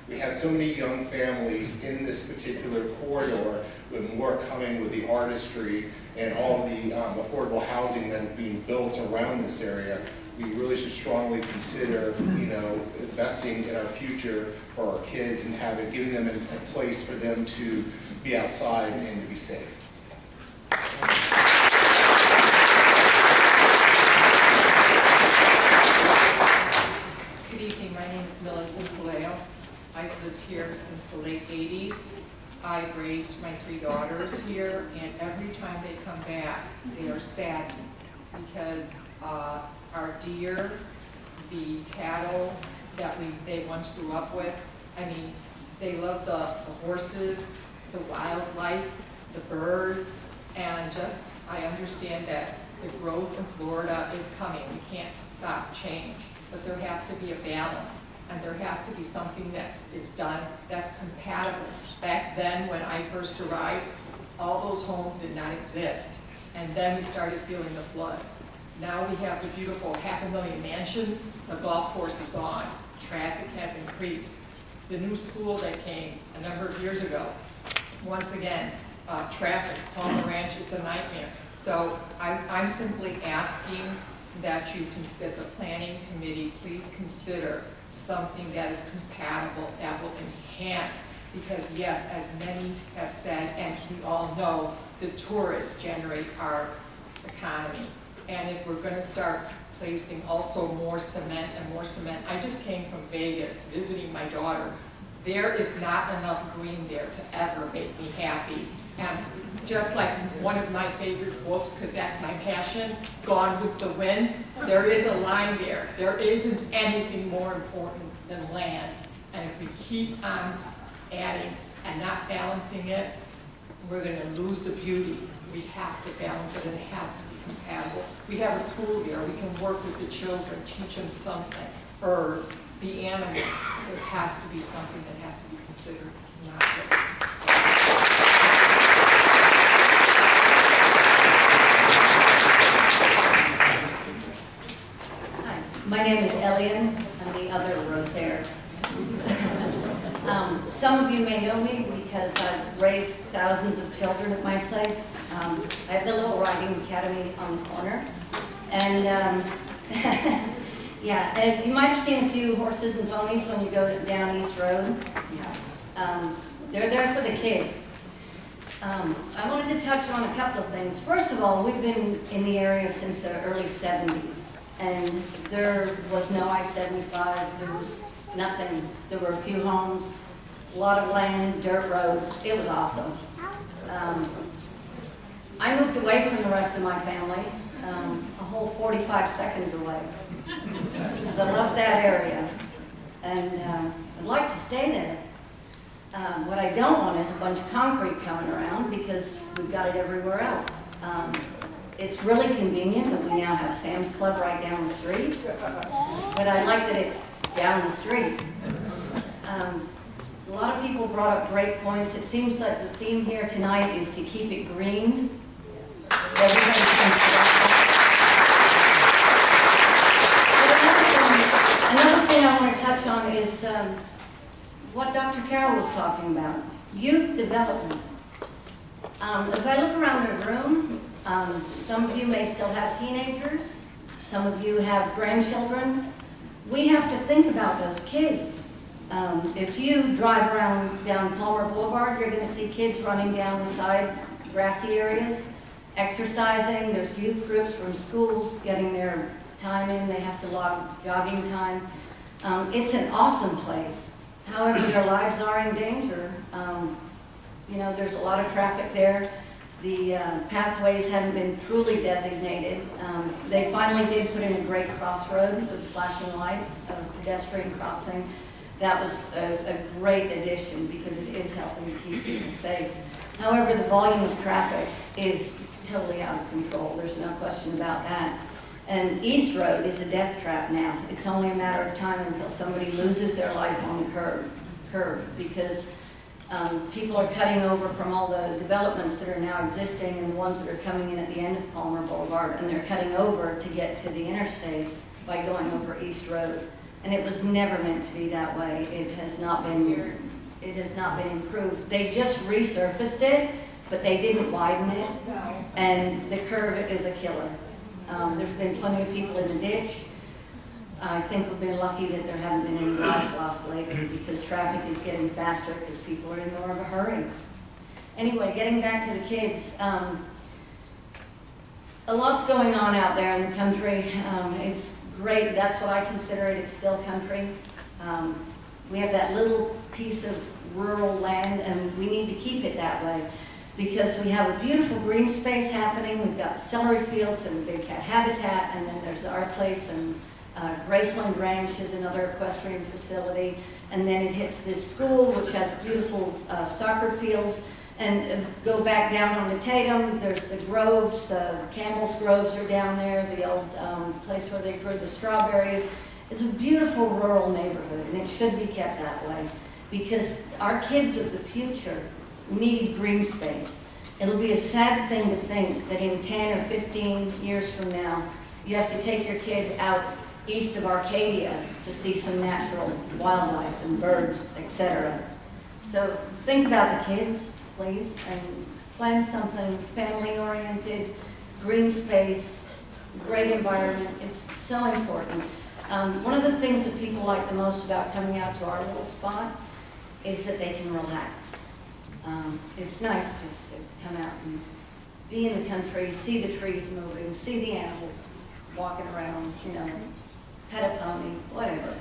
We have so many young families in this particular corridor, with more coming with the artistry and all the affordable housing that is being built around this area. We really should strongly consider, investing in our future for our kids and giving them a place for them to be outside and to be safe. Good evening, my name is Millicent Paleo. I've lived here since the late 80s. I've raised my 3 daughters here, and every time they come back, they are saddened because our deer, the cattle that they once grew up with, I mean, they love the horses, the wildlife, the birds, and just, I understand that the growth in Florida is coming. We can't stop change, but there has to be a balance, and there has to be something that is done that's compatible. Back then, when I first arrived, all those homes did not exist, and then we started feeling the floods. Now we have the beautiful $500,000 mansion, the golf course is gone, traffic has increased. The new school that came a number of years ago, once again, traffic, Palmer Ranch, it's a nightmare. So I'm simply asking that that the planning committee please consider something that is compatible, that will enhance, because yes, as many have said, and we all know, the tourists generate our economy. And if we're gonna start placing also more cement and more cement, I just came from Vegas visiting my daughter. There is not enough green there to ever make me happy. And just like one of my favorite books, because that's my passion, Gone with the Wind, there is a line there. There isn't anything more important than land. And if we keep on adding and not balancing it, we're going to lose the beauty. We have to balance it, and it has to be compatible. We have a school there. We can work with the children, teach them something. Herbs, the animals. There has to be something that has to be considered, not just. Hi, my name is Elian. I'm the other Rosaire. Some of you may know me because I've raised thousands of children at my place. I have the little riding academy on the corner. And yeah, and you might have seen a few horses and ponies when you go down East Road. Yeah. They're there for the kids. I wanted to touch on a couple of things. First of all, we've been in the area since the early 70s. And there was no I-75, there was nothing. There were a few homes, a lot of land, dirt roads. It was awesome. I moved away from the rest of my family, a whole 45 seconds away, because I love that area, and I'd like to stay there. What I don't want is a bunch of concrete coming around, because we've got it everywhere else. It's really convenient that we now have Sam's Club right down the street, but I like that it's down the street. A lot of people brought up great points. It seems like the theme here tonight is to keep it green. Another thing I want to touch on is what Dr. Carroll was talking about, youth development. As I look around the room, some of you may still have teenagers, some of you have grandchildren. We have to think about those kids. If you drive around down Palmer Boulevard, you're going to see kids running down the side grassy areas, exercising. There's youth groups from schools getting their time in. They have to log jogging time. It's an awesome place. However, their lives are in danger. There's a lot of traffic there. The pathways haven't been truly designated. They finally did put in a great crossroad with a flashing light, a pedestrian crossing. That was a great addition because it is helping to keep people safe. However, the volume of traffic is totally out of control. There's no question about that. And East Road is a death trap now. It's only a matter of time until somebody loses their life on the curve because people are cutting over from all the developments that are now existing and the ones that are coming in at the end of Palmer Boulevard, and they're cutting over to get to the interstate by going over East Road. and it was never meant to be that way. It has not been improved. They just resurfaced it, but they didn't widen it, and the curve is a killer. There's been plenty of people in the ditch. I think we've been lucky that there haven't been any lives lost lately, because traffic is getting faster because people are in more of a hurry. Anyway, getting back to the kids, a lot's going on out there in the country. It's great. That's what I consider it. It's still country. We have that little piece of rural land, and we need to keep it that way, because we have a beautiful green space happening. We've got Celery Fields and Big Cat Habitat, and then there's our place, and Graceland Ranch is another equestrian facility, and then it hits this school, which has beautiful soccer fields, and go back down on the Tatum, there's the groves, the Campbell's Groves are down there, the old place where they grew the strawberries. It's a beautiful rural neighborhood, and it should be kept that way, because our kids of the future need green space. It'll be a sad thing to think that in 10 or 15 years from now, you have to take your kid out east of Arcadia to see some natural wildlife and birds, etc. So think about the kids, please, and plan something family-oriented, green space, great environment. It's so important. One of the things that people like the most about coming out to our little spot is that they can relax. It's nice just to come out and be in the country, see the trees moving, see the animals walking around, you know, pet a pony, whatever.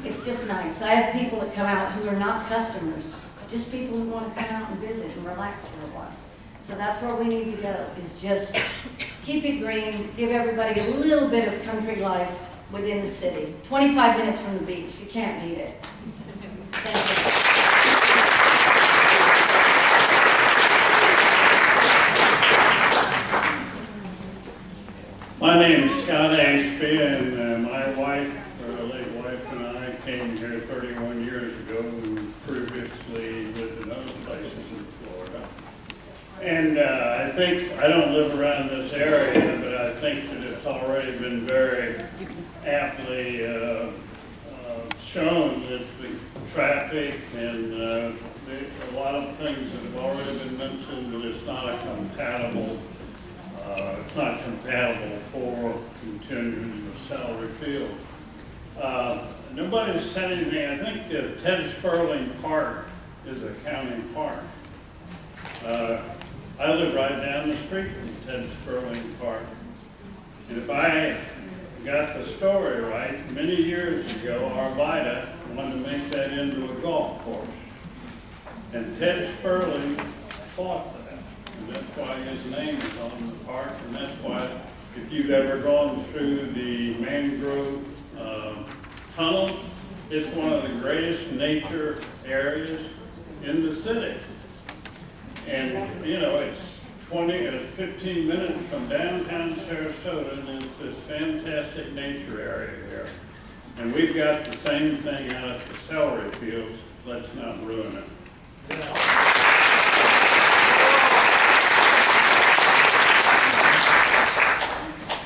It's just nice. I have people that come out who are not customers, just people who want to come out and visit and relax for a while. So that's where we need to go, is just keep it green, give everybody a little bit of country life within the city. 25 minutes from the beach, you can't beat it. Thank you. My name is Scott Ashby, and my wife, or late wife, and I came here 31 years ago. We previously lived in other places in Florida. And I don't live around this area, but I think that it's already been very aptly shown that the traffic and a lot of things that have already been mentioned, that it's not compatible for continuing the Celery Field. Nobody's said anything. I think Ted Sperling Park is a county park. I live right down the street from Ted Sperling Park. And if I got the story right, many years ago, Arvida wanted to make that into a golf course. And Ted Sperling fought that. And that's why his name is on the park, and that's why, if you've ever gone through the mangrove tunnel, it's one of the greatest nature areas in the city. And, you know, it's 15 minutes from downtown Sarasota, and it's this fantastic nature area here. And we've got the same thing out at the Celery Fields. Let's not ruin it.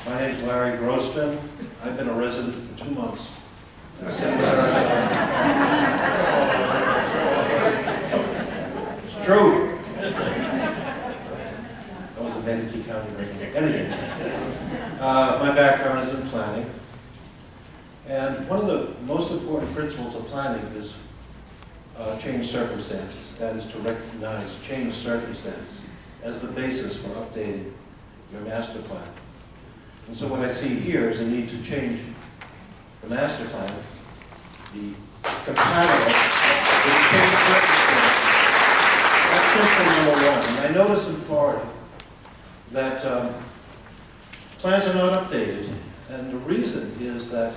My name's Larry Grossman. I've been a resident for 2 months. It's true. I was a Manatee County resident. Anyways, my background is in planning. And one of the most important principles of planning is change circumstances. That is to recognize changed circumstances as the basis for updating your master plan. And so what I see here is a need to change the master plan, be compatible with changed circumstances. That's principle number one. And I notice in Florida that plans are not updated. And the reason is that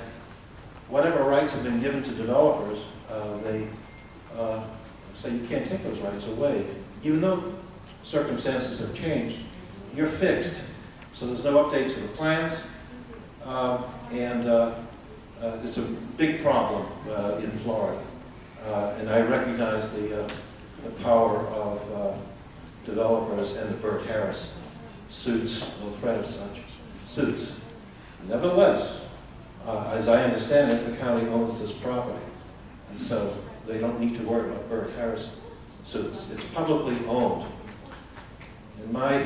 whatever rights have been given to developers, they say you can't take those rights away. Even though circumstances have changed, you're fixed. So there's no update to the plans, and it's a big problem in Florida. And I recognize the power of developers and the Burt Harris suits, the threat of such suits. Nevertheless, As I understand it, the county owns this property, and so they don't need to worry about Bert Harris suits. It's publicly owned. In my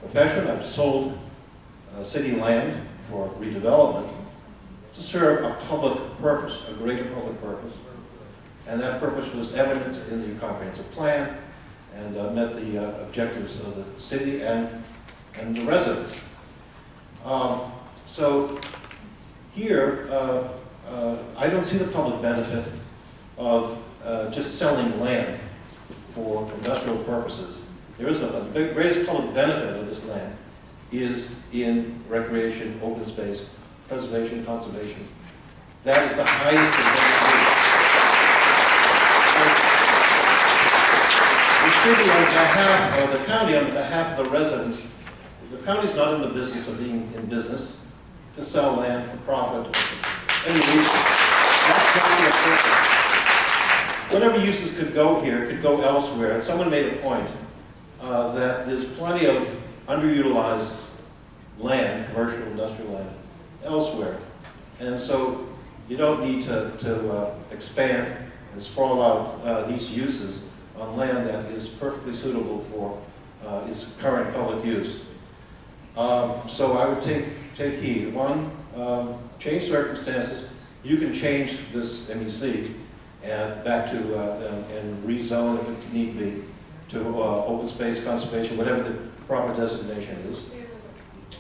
profession, I've sold city land for redevelopment to serve a public purpose, a greater public purpose. And that purpose was evident in the comprehensive plan and met the objectives of the city and the residents. So here, I don't see the public benefit of just selling land for industrial purposes. There is no, the greatest public benefit of this land is in recreation, open space, preservation, conservation. That is the highest and best use. The city, on behalf of the county, on behalf of the residents, the county's not in the business of being in business to sell land for profit or for any reason. That's county official. Whatever uses could go here, could go elsewhere. And someone made a point that there's plenty of underutilized land, commercial, industrial land, elsewhere. And so you don't need to expand and sprawl out these uses on land that is perfectly suitable for its current public use. So I would take heed. One, change circumstances. You can change this MEC and back to and rezone if it need be to open space, conservation, whatever the proper designation is.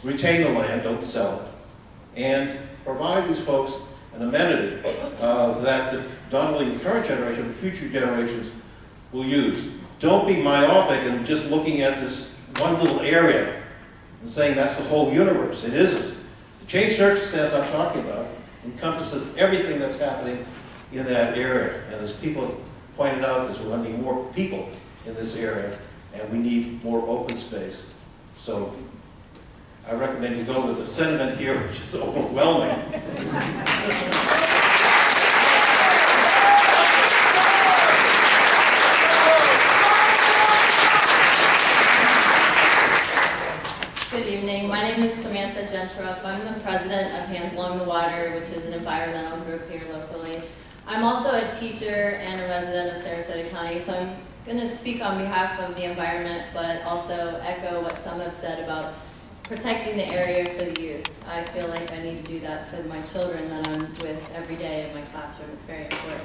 Retain the land, don't sell it, and provide these folks an amenity that not only the current generation, but future generations will use. Don't be myopic and just looking at this one little area and saying that's the whole universe. It isn't. The change circumstance I'm talking about encompasses everything that's happening in that area. And as people pointed out, there's going to be more people in this area, and we need more open space. So I recommend you go with the sentiment here, which is overwhelming. Good evening. My name is Samantha Gentrup. I'm the president of Hands Along the Water, which is an environmental group here locally. I'm also a teacher and a resident of Sarasota County, so I'm going to speak on behalf of the environment, but also echo what some have said about protecting the area for the youth. I feel like I need to do that for my children that I'm with every day in my classroom. It's very important.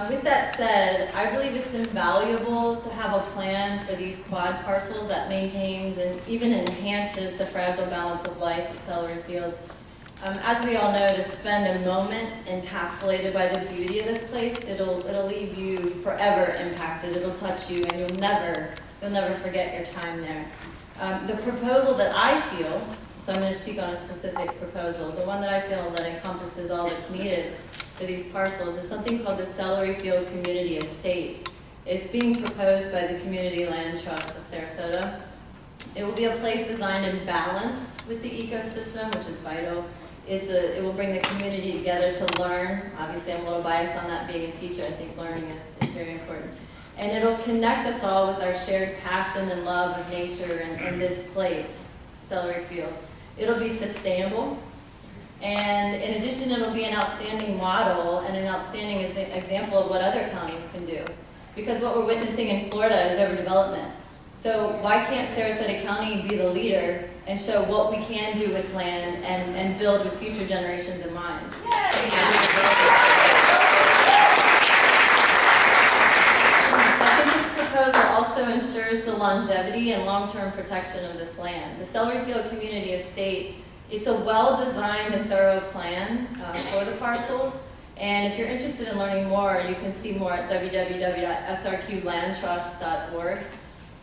With that said, I believe it's invaluable to have a plan for these quad parcels that maintains and even enhances the fragile balance of life at Celery Fields. As we all know, to spend a moment encapsulated by the beauty of this place, it'll leave you forever impacted. It'll touch you, and you'll never forget your time there. The proposal that I feel, so I'm going to speak on a specific proposal, the one that I feel that encompasses all that's needed for these parcels is something called the Celery Field Community Estate. It's being proposed by the Community Land Trust of Sarasota. It will be a place designed in balance with the ecosystem, which is vital. It will bring the community together to learn. Obviously, I'm a little biased on that being a teacher. I think learning is very important. And it'll connect us all with our shared passion and love of nature and this place, Celery Fields. It'll be sustainable. And in addition, it'll be an outstanding model and an outstanding example of what other counties can do. Because what we're witnessing in Florida is overdevelopment. So why can't Sarasota County be the leader and show what we can do with land and build with future generations in mind? I think this proposal also ensures the longevity and long-term protection of this land. The Celery Field Community Estate, it's a well-designed and thorough plan for the parcels. And if you're interested in learning more, you can see more at www.srqlandtrust.org.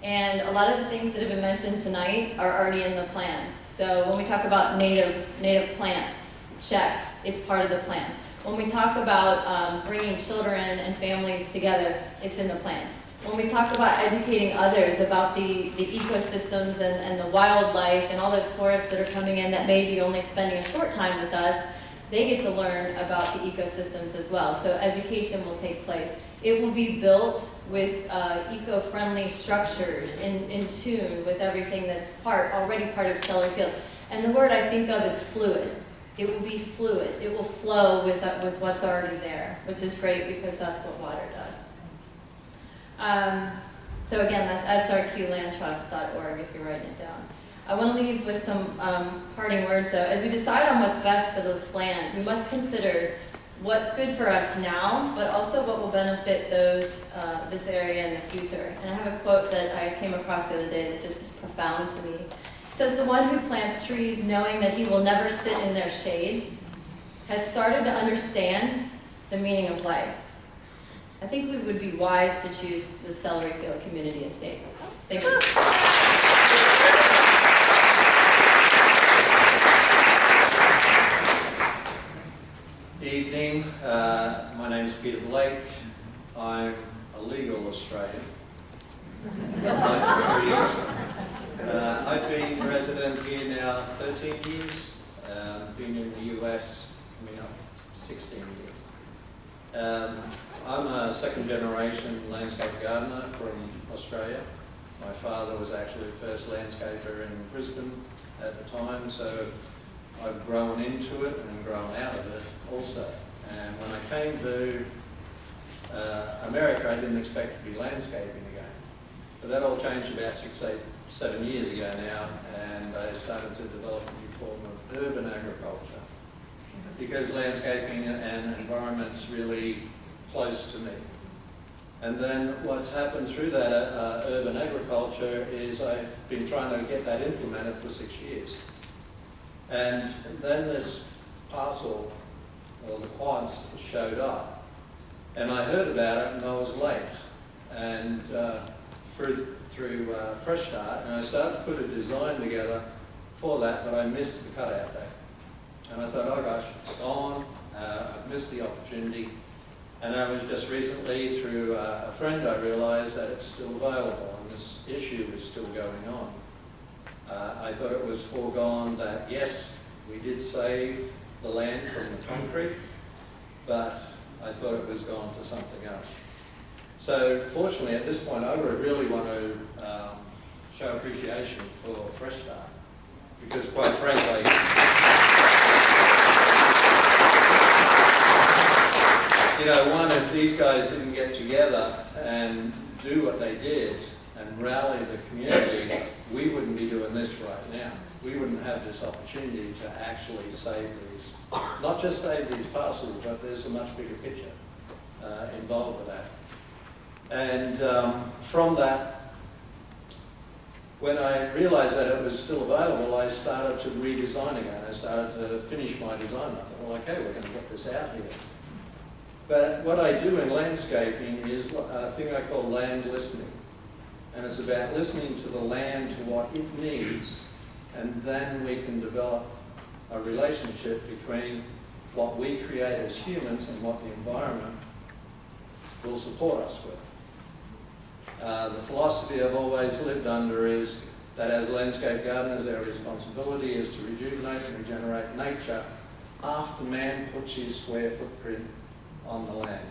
And a lot of the things that have been mentioned tonight are already in the plans. So when we talk about native plants, check, it's part of the plans. When we talk about bringing children and families together, it's in the plans. When we talk about educating others about the ecosystems and the wildlife and all those forests that are coming in that may be only spending a short time with us, they get to learn about the ecosystems as well. So education will take place. It will be built with eco-friendly structures in tune with everything that's already part of Celery Fields. And the word I think of is fluid. it will be fluid. It will flow with what's already there, which is great because that's what water does. So again, that's srqlandtrust.org if you're writing it down. I want to leave with some parting words though. As we decide on what's best for this land, we must consider what's good for us now, but also what will benefit this area in the future. And I have a quote that I came across the other day that just is profound to me. It says, "The one who plants trees knowing that he will never sit in their shade has started to understand the meaning of life." I think we would be wise to choose the Celery Field Community Estate. Thank you. Good evening. My name is Peter Blake. I'm a legal Australian. I've been resident here now 13 years. Been in the US coming up 16 years. I'm a second generation landscape gardener from Australia. My father was actually the first landscaper in Brisbane at the time, so I've grown into it and grown out of it also. And when I came to America, I didn't expect to be landscaping again. But that all changed about 6, 8, 7 years ago now, and I started to develop a new form of urban agriculture. Because landscaping and environment's really close to me. And then what's happened through that urban agriculture is I've been trying to get that implemented for 6 years. And then this parcel, or the quads, showed up. And I heard about it and I was late. And through Fresh Start, and I started to put a design together for that, but I missed the cutout date. And I thought, oh gosh, it's gone, I've missed the opportunity. And I was just recently, through a friend, I realized that it's still available and this issue is still going on. I thought it was foregone that, yes, we did save the land from the concrete, but I thought it was gone to something else. So fortunately, at this point, I would really want to show appreciation for Fresh Start, because quite frankly, you know, one, if these guys didn't get together and do what they did and rally the community, we wouldn't be doing this right now. We wouldn't have this opportunity to actually save these, not just save these parcels, but there's a much bigger picture involved with that. And from that, when I realized that it was still available, I started to redesign again. I started to finish my design. I thought, well, okay, we're going to get this out here. But what I do in landscaping is a thing I call land listening. And it's about listening to the land, to what it needs, and then we can develop a relationship between what we create as humans and what the environment will support us with. The philosophy I've always lived under is that as landscape gardeners, our responsibility is to rejuvenate and regenerate nature after man puts his square footprint on the land.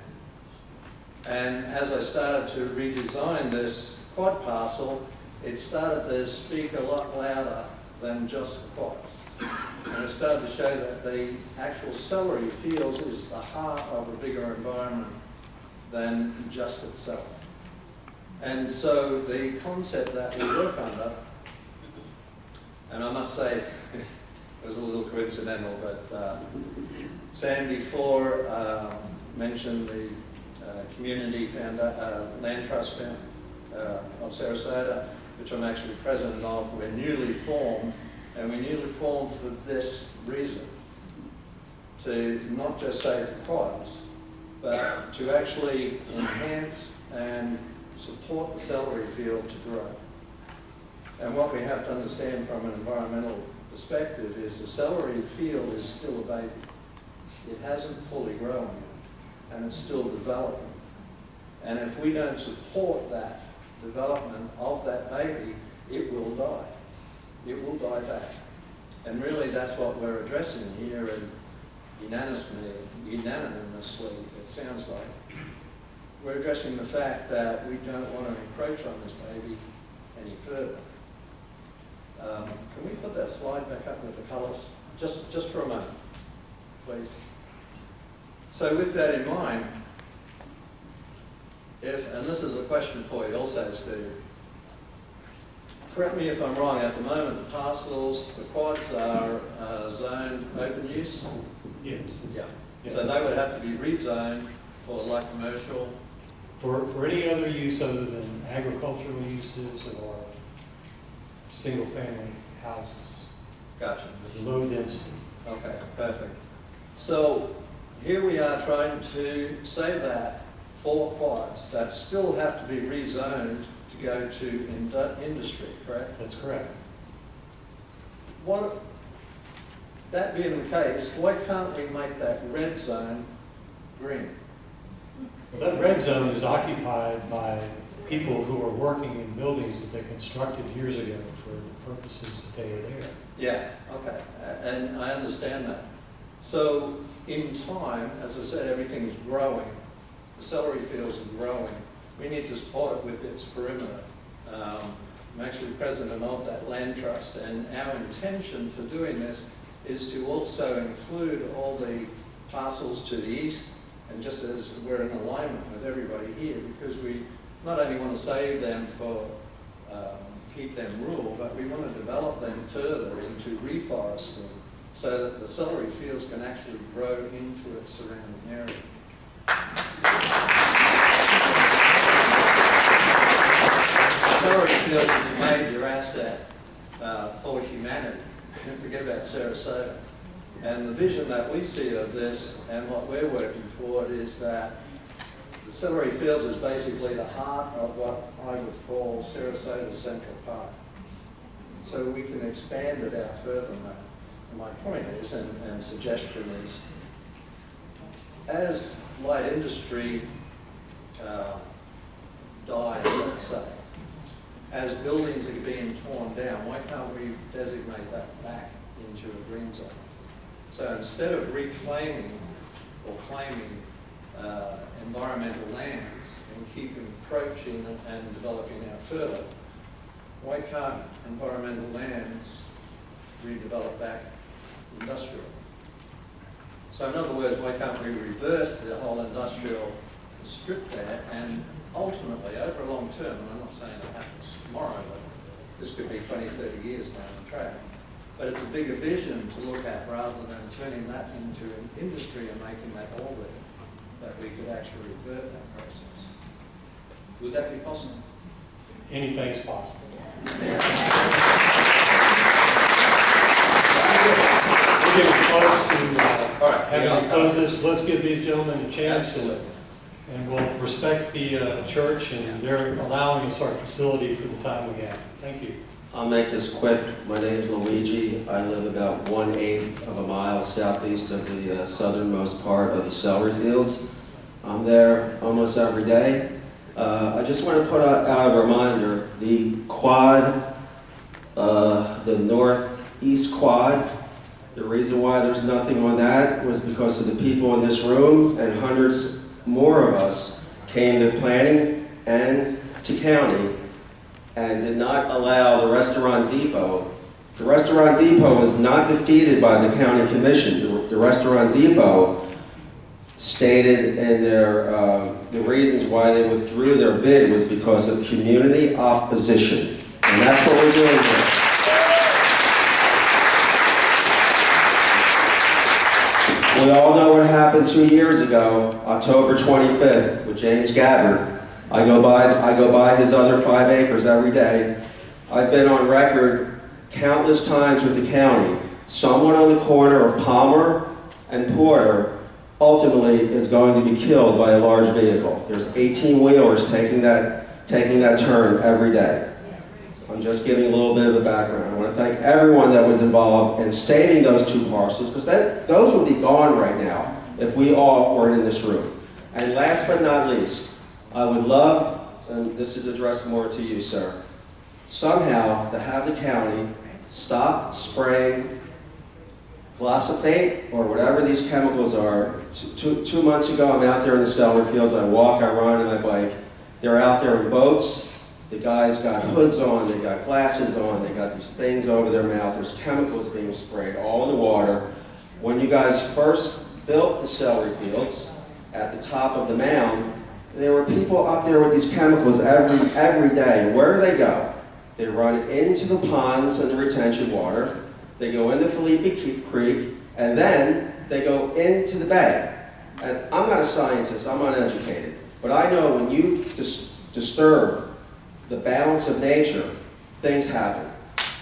And as I started to redesign this quad parcel, it started to speak a lot louder than just the quads. And it started to show that the actual Celery Fields is the heart of a bigger environment than just itself. And so the concept that we work under, and I must say, it was a little coincidental, but Sam before mentioned the Community Land Trust of Sarasota, which I'm actually president of. We're newly formed, and we're newly formed for this reason, to not just save the quads, but to actually enhance and support the celery field to grow. And what we have to understand from an environmental perspective is the celery field is still a baby. It hasn't fully grown yet, and it's still developing. And if we don't support that development of that baby, it will die. It will die back. And really that's what we're addressing here, and unanimously, it sounds like. We're addressing the fact that we don't want to encroach on this baby any further. Can we put that slide back up with the colours? Just for a moment. please. So with that in mind, and this is a question for you also, Steve, correct me if I'm wrong, at the moment the parcels, the quads are zoned open use? Yes. Yeah. Yes. So they would have to be rezoned for light commercial? For any other use other than agricultural uses or single-family houses, Gotcha. with low density. Okay, perfect. So here we are trying to say that 4 quads that still have to be rezoned to go to industry, correct? That's correct. That being the case, why can't we make that red zone green? Well, that red zone is occupied by people who are working in buildings that they constructed years ago for the purposes that they are there. Yeah, okay, and I understand that. So in time, as I said, everything is growing. The Celery Fields are growing. We need to support it with its perimeter. I'm actually president of that land trust, and our intention for doing this is to also include all the parcels to the east, and just as we're in alignment with everybody here, because we not only want to save them for keep them rural, but we want to develop them further into reforesting so that the Celery Fields can actually grow into its surrounding area. Celery Fields is a major asset for humanity. Don't forget about Sarasota. And the vision that we see of this and what we're working toward is that the Celery Fields is basically the heart of what I would call Sarasota Central Park. So we can expand it out further than that. And my point is, and suggestion is, as light industry dies, let's say, as buildings are being torn down, why can't we designate that back into a green zone? So instead of reclaiming or claiming environmental lands and keep encroaching and developing out further, why can't environmental lands redevelop back industrial? So in other words, why can't we reverse the whole industrial strip there, and ultimately, over a long term, and I'm not saying it happens tomorrow, but this could be 20, 30 years down the track, but it's a bigger vision to look at rather than turning that into an industry and making that orbit, that we could actually revert that process. Would that be possible? Anything's possible. We're getting close to having to close this. Let's give these gentlemen a chance, and we'll respect the church, and they're allowing us our facility for the time we have. Thank you. I'll make this quick. My name is Luigi. I live about 1/8 of a mile southeast of the southernmost part of the Celery Fields. I'm there almost every day. I just want to put out a reminder, the quad, the northeast quad, the reason why there's nothing on that was because of the people in this room, and hundreds more of us came to planning and to county and did not allow the Restaurant Depot. The Restaurant Depot was not defeated by the county commission. The Restaurant Depot stated in their the reasons why they withdrew their bid was because of community opposition. And that's what we're doing here. We all know what happened 2 years ago, October 25th, with James Gabbard. I go by his other 5 acres every day. I've been on record countless times with the county. Someone on the corner of Palmer and Porter ultimately is going to be killed by a large vehicle. There's 18-wheelers taking that turn every day. I'm just giving a little bit of the background. I want to thank everyone that was involved in saving those 2 parcels, because those would be gone right now if we all weren't in this room. And last but not least, I would love, and this is addressed more to you, sir, somehow to have the county stop spraying glyphosate or whatever these chemicals are. 2 months ago, I'm out there in the Celery Fields. I walk, I run, and I bike. They're out there in boats. The guys got hoods on, they got glasses on, they got these things over their mouth. There's chemicals being sprayed all in the water. When you guys first built the celery fields, at the top of the mound, there were people up there with these chemicals every day. And where do they go? They run into the ponds and the retention water. They go into Felipe Creek, and then they go into the bay. And I'm not a scientist, I'm uneducated, but I know when you disturb the balance of nature, things happen.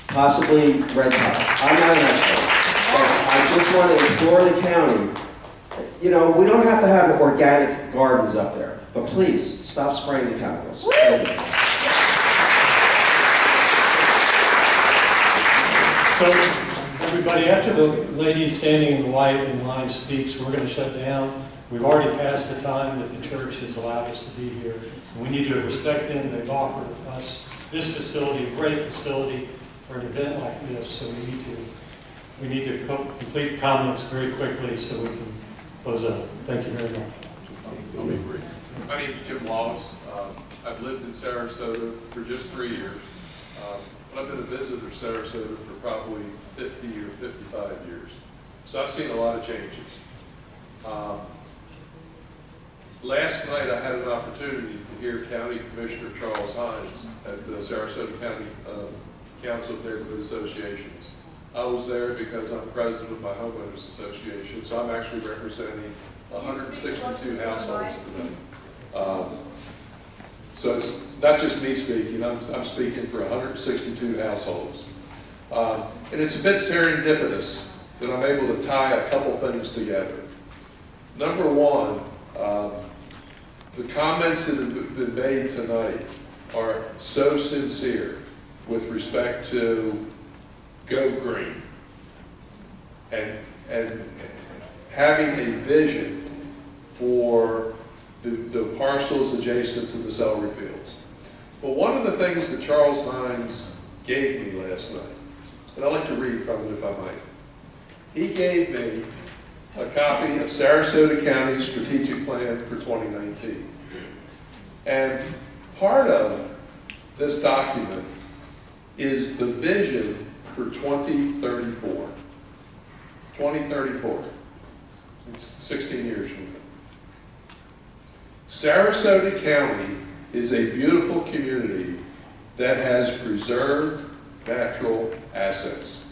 Possibly red tide. I'm not an expert. I just want to implore the county, you know, we don't have to have organic gardens up there, but please, stop spraying the chemicals. Thank you. So, everybody, after the lady standing in the white in line speaks, we're going to shut down. We've already passed the time that the church has allowed us to be here. And we need to respect them. They've offered us this facility, a great facility for an event like this. So we need to complete the comments very quickly so we can close up. Thank you very much. I'll be brief. My name is Jim Wallace. I've lived in Sarasota for just 3 years. But I've been a visitor to Sarasota for probably 50 or 55 years. So I've seen a lot of changes. Last night I had an opportunity to hear County Commissioner Charles Hines at the Sarasota County Council of Neighborhood Associations. I was there because I'm president of my homeowners association, so I'm actually representing 162 households today. So it's not just me speaking, I'm speaking for 162 households. And it's a bit serendipitous that I'm able to tie a couple things together. Number one, the comments that have been made tonight are so sincere with respect to go green and having a vision for the parcels adjacent to the Celery Fields. Well, one of the things that Charles Hines gave me last night, and I'd like to read from it if I might. He gave me a copy of Sarasota County's strategic plan for 2019. And part of this document is the vision for 2034. 2034. It's 16 years from now. Sarasota County is a beautiful community that has preserved natural assets.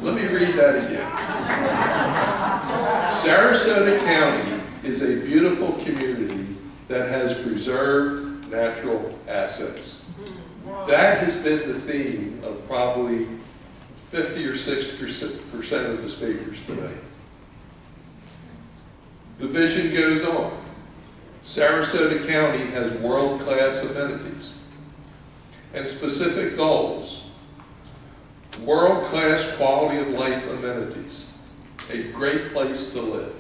Let me read that again. Sarasota County is a beautiful community that has preserved natural assets. That has been the theme of probably 50 or 60% of the speakers today. The vision goes on. Sarasota County has world-class amenities and specific goals. World-class quality of life amenities, a great place to live.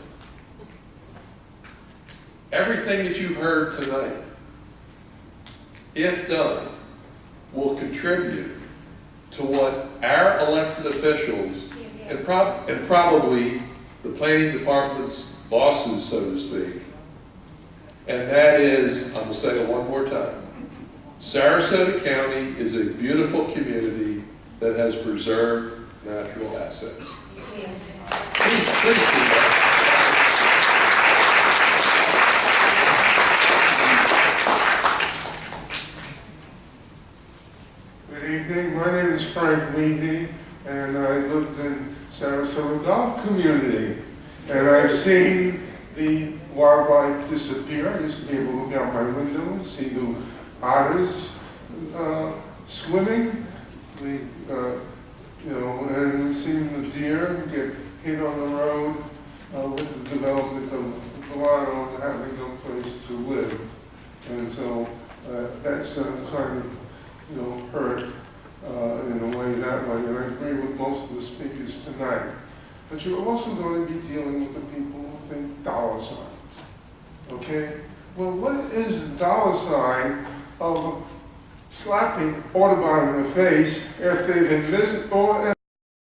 Everything that you've heard tonight, if done, will contribute to what our elected officials and probably the planning department's bosses, so to speak, and that is, I'm going to say it one more time, Sarasota County is a beautiful community that has preserved natural assets. Please do that. Good evening. My name is Frank Levy, and I lived in Sarasota Golf Community. And I've seen the wildlife disappear. I used to be able to look out my window and see the otters swimming. And we've seen the deer get hit on the road with the development of Milano and having no place to live. And so that's kind of hurt in a way that way. And I agree with most of the speakers tonight. But you're also going to be dealing with the people who think dollar signs. Okay? Well, what is the dollar sign of slapping Audubon in the face after they've been